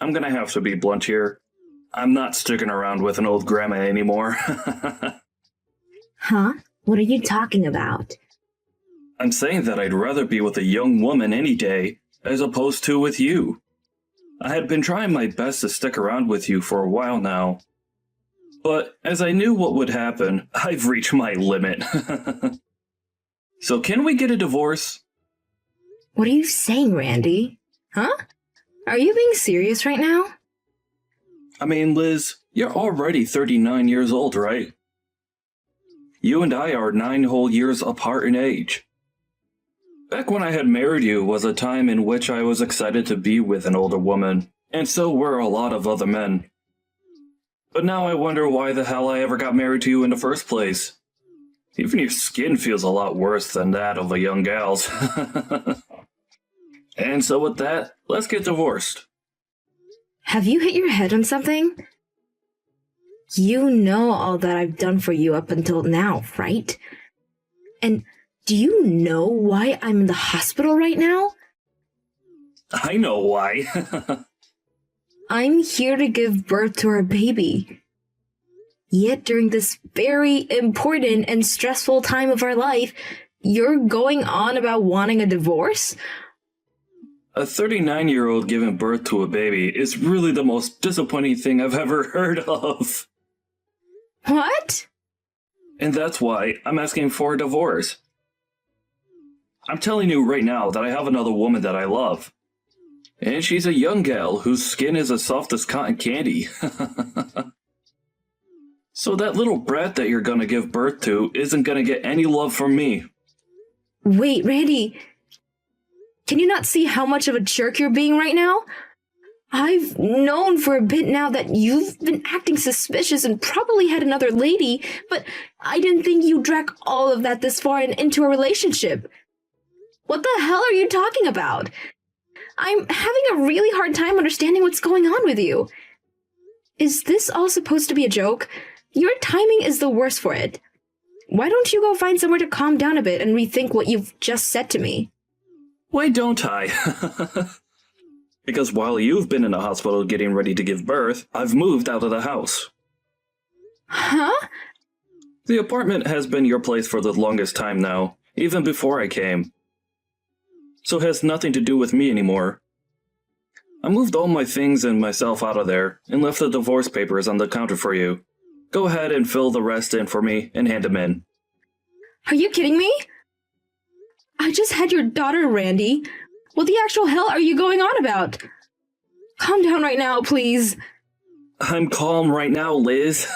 I'm gonna have to be blunt here. I'm not sticking around with an old grandma anymore. Huh? What are you talking about? I'm saying that I'd rather be with a young woman any day, as opposed to with you. I had been trying my best to stick around with you for a while now. But as I knew what would happen, I've reached my limit. So can we get a divorce? What are you saying, Randy? Huh? Are you being serious right now? I mean, Liz, you're already 39 years old, right? You and I are 9 whole years apart in age. Back when I had married you was a time in which I was excited to be with an older woman, and so were a lot of other men. But now I wonder why the hell I ever got married to you in the first place. Even your skin feels a lot worse than that of a young gal's. And so with that, let's get divorced. Have you hit your head on something? You know all that I've done for you up until now, right? And do you know why I'm in the hospital right now? I know why. I'm here to give birth to our baby. Yet during this very important and stressful time of our life, you're going on about wanting a divorce? A 39-year-old giving birth to a baby is really the most disappointing thing I've ever heard of. What? And that's why I'm asking for a divorce. I'm telling you right now that I have another woman that I love. And she's a young gal whose skin is as soft as cotton candy. So that little brat that you're gonna give birth to isn't gonna get any love from me. Wait, Randy. Can you not see how much of a jerk you're being right now? I've known for a bit now that you've been acting suspicious and probably had another lady, but I didn't think you'd drag all of that this far and into a relationship. What the hell are you talking about? I'm having a really hard time understanding what's going on with you. Is this all supposed to be a joke? Your timing is the worst for it. Why don't you go find somewhere to calm down a bit and rethink what you've just said to me? Why don't I? Because while you've been in the hospital getting ready to give birth, I've moved out of the house. Huh? The apartment has been your place for the longest time now, even before I came. So it has nothing to do with me anymore. I moved all my things and myself out of there, and left the divorce papers on the counter for you. Go ahead and fill the rest in for me, and hand them in. Are you kidding me? I just had your daughter, Randy. What the actual hell are you going on about? Calm down right now, please. I'm calm right now, Liz.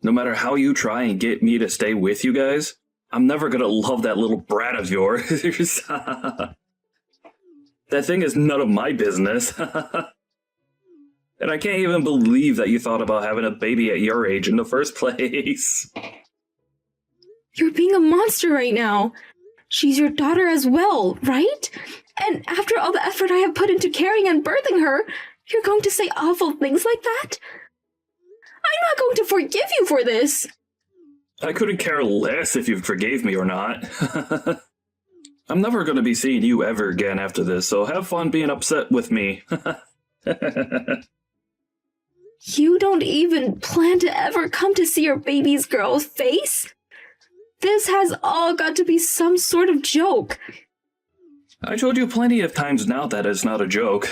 No matter how you try and get me to stay with you guys, I'm never gonna love that little brat of yours. That thing is none of my business. And I can't even believe that you thought about having a baby at your age in the first place. You're being a monster right now. She's your daughter as well, right? And after all the effort I have put into caring and birthing her, you're going to say awful things like that? I'm not going to forgive you for this. I couldn't care less if you forgave me or not. I'm never going to be seeing you ever again after this, so have fun being upset with me. You don't even plan to ever come to see your baby's girl's face? This has all got to be some sort of joke. I told you plenty of times now that it's not a joke.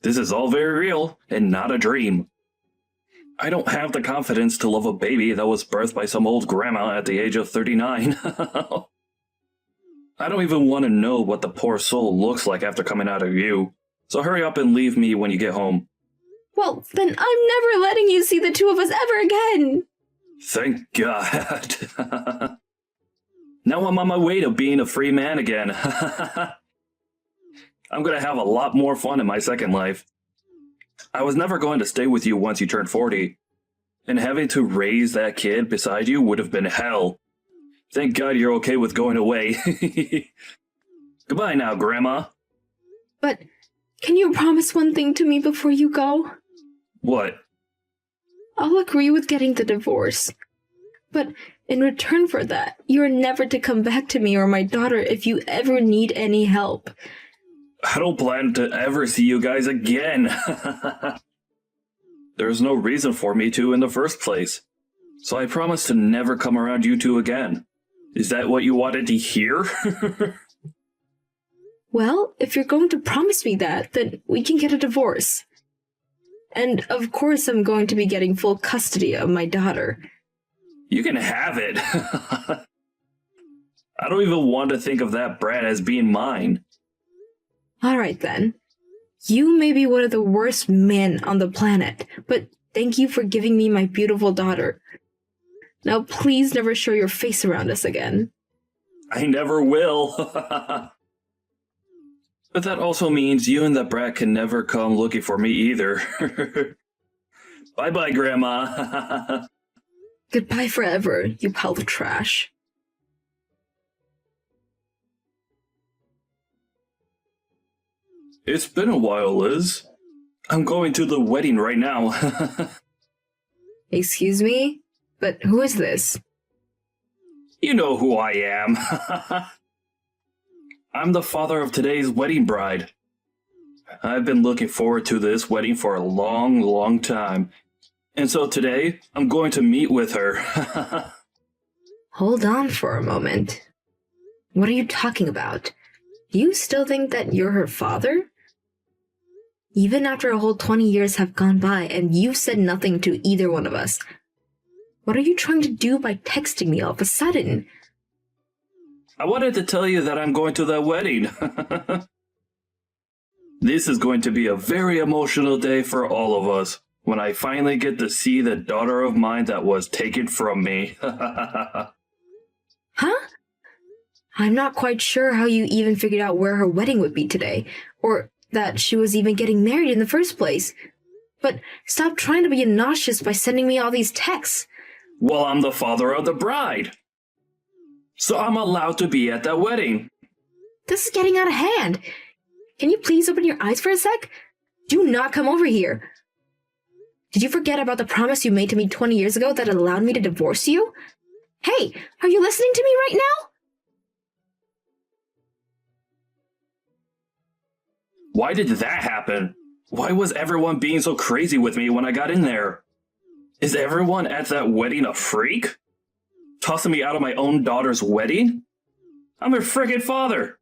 This is all very real, and not a dream. I don't have the confidence to love a baby that was birthed by some old grandma at the age of 39. I don't even want to know what the poor soul looks like after coming out of you. So hurry up and leave me when you get home. Well, then I'm never letting you see the two of us ever again. Thank God. Now I'm on my way to being a free man again. I'm gonna have a lot more fun in my second life. I was never going to stay with you once you turned 40. And having to raise that kid beside you would have been hell. Thank God you're okay with going away. Goodbye now, Grandma. But can you promise one thing to me before you go? What? I'll agree with getting the divorce. But in return for that, you're never to come back to me or my daughter if you ever need any help. I don't plan to ever see you guys again. There's no reason for me to in the first place. So I promise to never come around you two again. Is that what you wanted to hear? Well, if you're going to promise me that, then we can get a divorce. And of course I'm going to be getting full custody of my daughter. You can have it. I don't even want to think of that brat as being mine. Alright then. You may be one of the worst men on the planet, but thank you for giving me my beautiful daughter. Now please never show your face around us again. I never will. But that also means you and that brat can never come looking for me either. Bye-bye, Grandma. Goodbye forever, you pile of trash. It's been a while, Liz. I'm going to the wedding right now. Excuse me? But who is this? You know who I am. I'm the father of today's wedding bride. I've been looking forward to this wedding for a long, long time. And so today, I'm going to meet with her. Hold on for a moment. What are you talking about? Do you still think that you're her father? Even after a whole 20 years have gone by and you've said nothing to either one of us, what are you trying to do by texting me all of a sudden? I wanted to tell you that I'm going to that wedding. This is going to be a very emotional day for all of us when I finally get to see the daughter of mine that was taken from me. Huh? I'm not quite sure how you even figured out where her wedding would be today, or that she was even getting married in the first place. But stop trying to be obnoxious by sending me all these texts. Well, I'm the father of the bride. So I'm allowed to be at that wedding. This is getting out of hand. Can you please open your eyes for a sec? Do not come over here. Did you forget about the promise you made to me 20 years ago that allowed me to divorce you? Hey, are you listening to me right now? Why did that happen? Why was everyone being so crazy with me when I got in there? Is everyone at that wedding a freak? Tossing me out of my own daughter's wedding? I'm her friggin' father!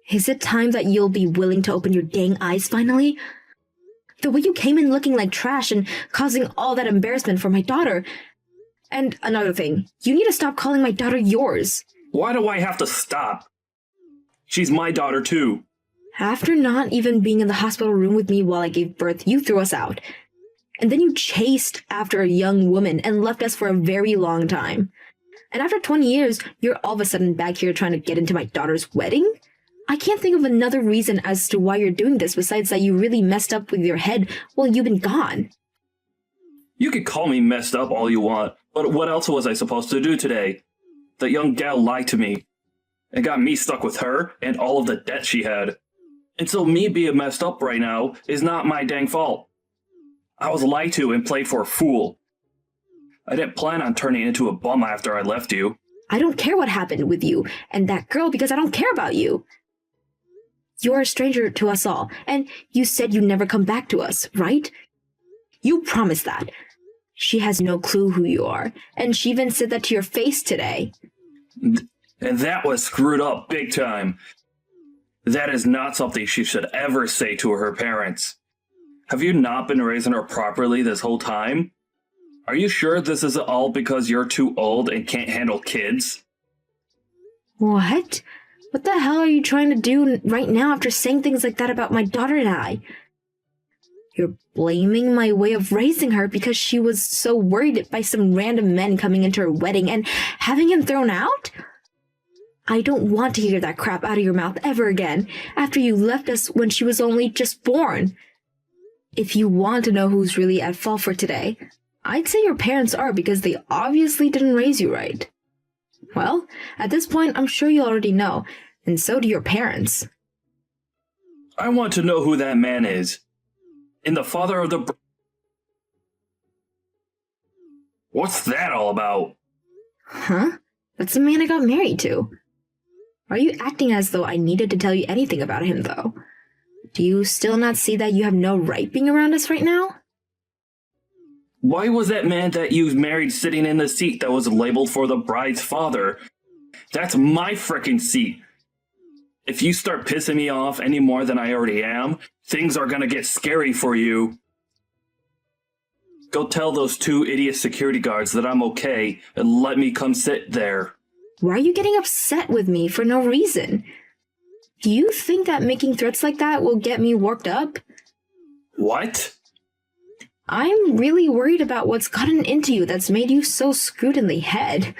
Is it time that you'll be willing to open your dang eyes finally? The way you came in looking like trash and causing all that embarrassment for my daughter. And another thing, you need to stop calling my daughter yours. Why do I have to stop? She's my daughter too. After not even being in the hospital room with me while I gave birth, you threw us out. And then you chased after a young woman and left us for a very long time. And after 20 years, you're all of a sudden back here trying to get into my daughter's wedding? I can't think of another reason as to why you're doing this besides that you really messed up with your head while you've been gone. You can call me messed up all you want, but what else was I supposed to do today? That young gal lied to me and got me stuck with her and all of the debt she had. And so me being messed up right now is not my dang fault. I was lied to and played for a fool. I didn't plan on turning into a bum after I left you. I don't care what happened with you and that girl because I don't care about you. You're a stranger to us all, and you said you'd never come back to us, right? You promised that. She has no clue who you are, and she even said that to your face today. And that was screwed up big time. That is not something she should ever say to her parents. Have you not been raising her properly this whole time? Are you sure this is all because you're too old and can't handle kids? What? What the hell are you trying to do right now after saying things like that about my daughter and I? You're blaming my way of raising her because she was so worried by some random men coming into her wedding and having him thrown out? I don't want to hear that crap out of your mouth ever again after you left us when she was only just born. If you want to know who's really at fault for today, I'd say your parents are because they obviously didn't raise you right. Well, at this point, I'm sure you already know, and so do your parents. I want to know who that man is. And the father of the... What's that all about? Huh? That's the man I got married to. Are you acting as though I needed to tell you anything about him, though? Do you still not see that you have no right being around us right now? Why was that man that you married sitting in the seat that was labeled for the bride's father? That's my frickin' seat. If you start pissing me off any more than I already am, things are gonna get scary for you. Go tell those 2 idiot security guards that I'm okay and let me come sit there. Why are you getting upset with me for no reason? Do you think that making threats like that will get me worked up? What? I'm really worried about what's gotten into you that's made you so screwed in the head.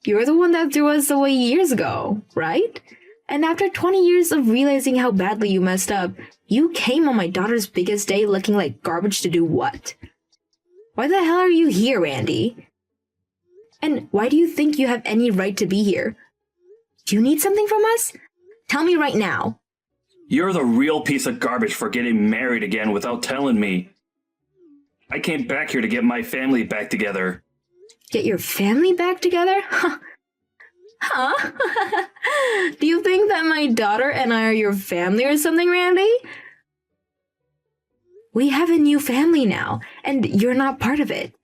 You're the one that threw us away years ago, right? And after 20 years of realizing how badly you messed up, you came on my daughter's biggest day looking like garbage to do what? Why the hell are you here, Randy? And why do you think you have any right to be here? Do you need something from us? Tell me right now. You're the real piece of garbage for getting married again without telling me. I came back here to get my family back together. Get your family back together? Huh? Do you think that my daughter and I are your family or something, Randy? We have a new family now, and you're not part of it.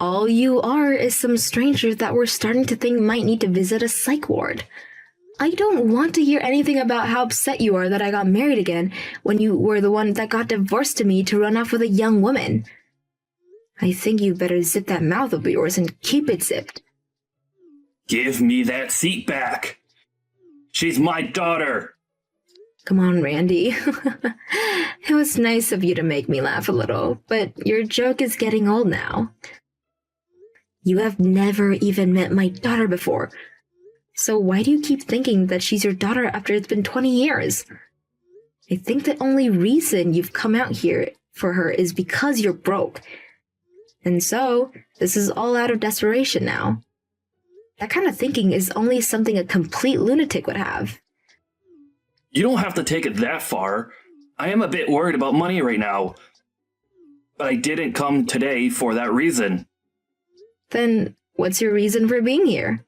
All you are is some stranger that we're starting to think might need to visit a psych ward. I don't want to hear anything about how upset you are that I got married again when you were the one that got divorced to me to run off with a young woman. I think you better zip that mouth of yours and keep it zipped. Give me that seat back. She's my daughter. Come on, Randy. It was nice of you to make me laugh a little, but your joke is getting old now. You have never even met my daughter before. So why do you keep thinking that she's your daughter after it's been 20 years? I think the only reason you've come out here for her is because you're broke. And so, this is all out of desperation now. That kind of thinking is only something a complete lunatic would have. You don't have to take it that far. I am a bit worried about money right now. But I didn't come today for that reason. Then, what's your reason for being here?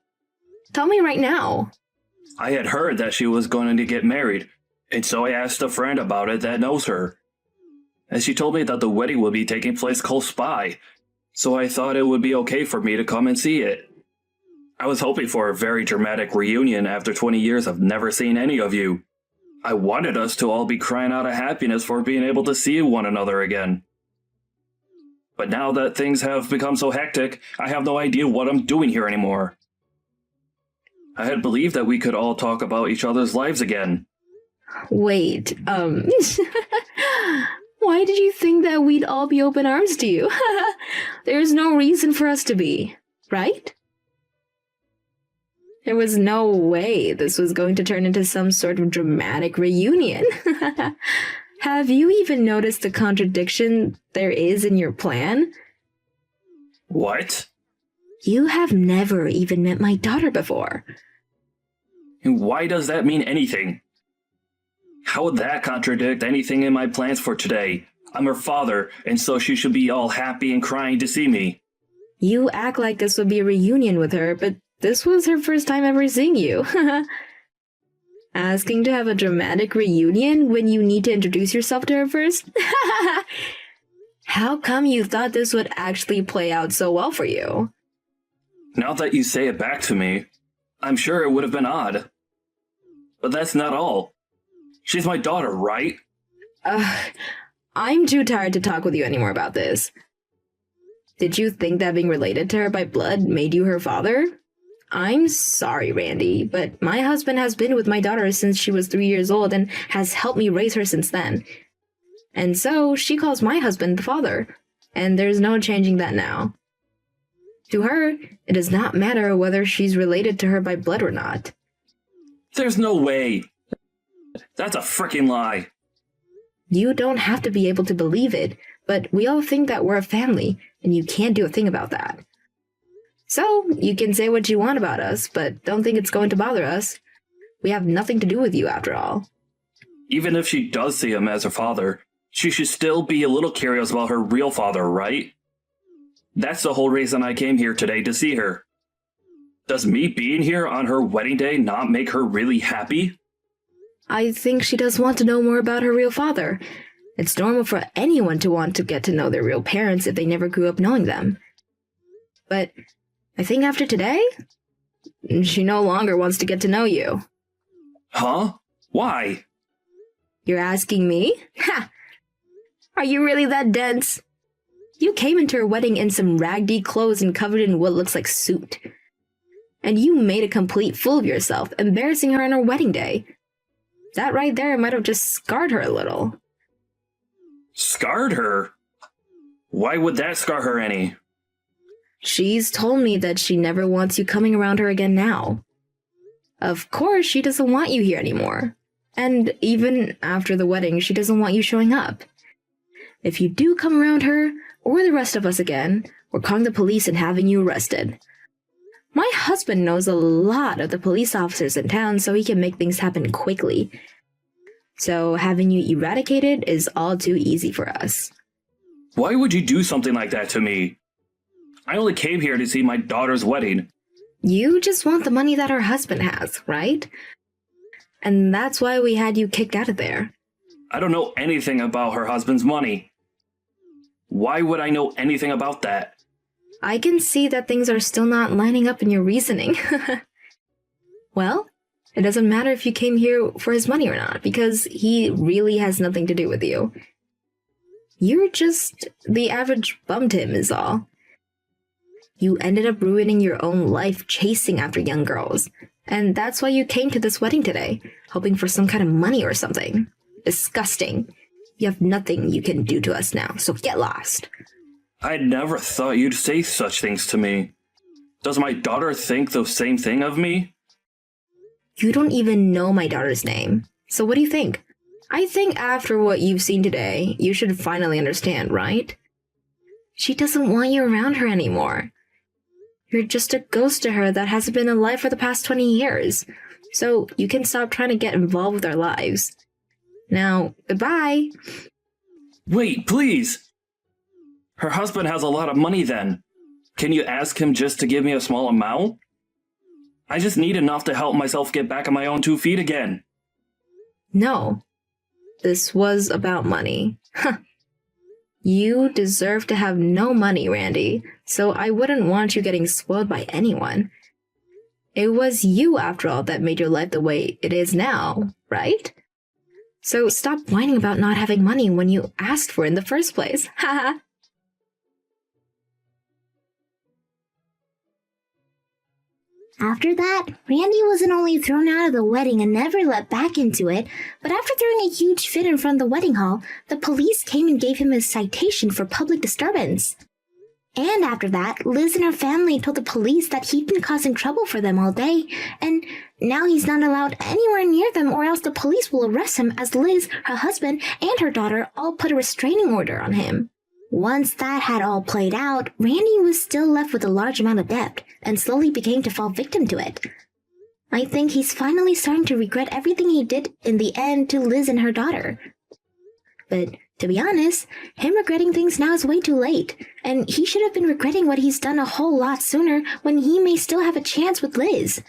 Tell me right now. I had heard that she was going to get married, and so I asked a friend about it that knows her. And she told me that the wedding would be taking place close by, so I thought it would be okay for me to come and see it. I was hoping for a very dramatic reunion after 20 years of never seeing any of you. I wanted us to all be crying out of happiness for being able to see one another again. But now that things have become so hectic, I have no idea what I'm doing here anymore. I had believed that we could all talk about each other's lives again. Wait, why did you think that we'd all be open arms to you? There's no reason for us to be, right? There was no way this was going to turn into some sort of dramatic reunion. Have you even noticed the contradiction there is in your plan? What? You have never even met my daughter before. And why does that mean anything? How would that contradict anything in my plans for today? I'm her father, and so she should be all happy and crying to see me. You act like this would be a reunion with her, but this was her first time ever seeing you. Asking to have a dramatic reunion when you need to introduce yourself to her first? How come you thought this would actually play out so well for you? Now that you say it back to me, I'm sure it would have been odd. But that's not all. She's my daughter, right? I'm too tired to talk with you anymore about this. Did you think that being related to her by blood made you her father? I'm sorry, Randy, but my husband has been with my daughter since she was 3 years old and has helped me raise her since then. And so she calls my husband the father, and there's no changing that now. To her, it does not matter whether she's related to her by blood or not. There's no way. That's a frickin' lie. You don't have to be able to believe it, but we all think that we're a family, and you can't do a thing about that. So, you can say what you want about us, but don't think it's going to bother us. We have nothing to do with you, after all. Even if she does see him as her father, she should still be a little curious about her real father, right? That's the whole reason I came here today to see her. Does me being here on her wedding day not make her really happy? I think she does want to know more about her real father. It's normal for anyone to want to get to know their real parents if they never grew up knowing them. But I think after today, she no longer wants to get to know you. Huh? Why? You're asking me? Ha! Are you really that dense? You came into her wedding in some raggedy clothes and covered in what looks like soot. And you made a complete fool of yourself, embarrassing her on her wedding day. That right there might have just scarred her a little. Scarred her? Why would that scar her any? She's told me that she never wants you coming around her again now. Of course, she doesn't want you here anymore. And even after the wedding, she doesn't want you showing up. If you do come around her, or the rest of us again, we're calling the police and having you arrested. My husband knows a lot of the police officers in town, so he can make things happen quickly. So having you eradicated is all too easy for us. Why would you do something like that to me? I only came here to see my daughter's wedding. You just want the money that her husband has, right? And that's why we had you kicked out of there. I don't know anything about her husband's money. Why would I know anything about that? I can see that things are still not lining up in your reasoning. Well, it doesn't matter if you came here for his money or not, because he really has nothing to do with you. You're just the average bum to him is all. You ended up ruining your own life chasing after young girls, and that's why you came to this wedding today, hoping for some kind of money or something. Disgusting. You have nothing you can do to us now, so get lost. I never thought you'd say such things to me. Does my daughter think the same thing of me? You don't even know my daughter's name, so what do you think? I think after what you've seen today, you should finally understand, right? She doesn't want you around her anymore. You're just a ghost to her that hasn't been alive for the past 20 years, so you can stop trying to get involved with our lives. Now, goodbye. Wait, please! Her husband has a lot of money then. Can you ask him just to give me a small amount? I just need enough to help myself get back on my own 2 feet again. No. This was about money. You deserve to have no money, Randy, so I wouldn't want you getting spoiled by anyone. It was you, after all, that made your life the way it is now, right? So stop whining about not having money when you asked for it in the first place. Haha. After that, Randy wasn't only thrown out of the wedding and never let back into it, but after throwing a huge fit in front of the wedding hall, the police came and gave him a citation for public disturbance. And after that, Liz and her family told the police that he'd been causing trouble for them all day, and now he's not allowed anywhere near them or else the police will arrest him as Liz, her husband, and her daughter all put a restraining order on him. Once that had all played out, Randy was still left with a large amount of debt, and slowly began to fall victim to it. I think he's finally starting to regret everything he did in the end to Liz and her daughter. But to be honest, him regretting things now is way too late, and he should have been regretting what he's done a whole lot sooner when he may still have a chance with Liz.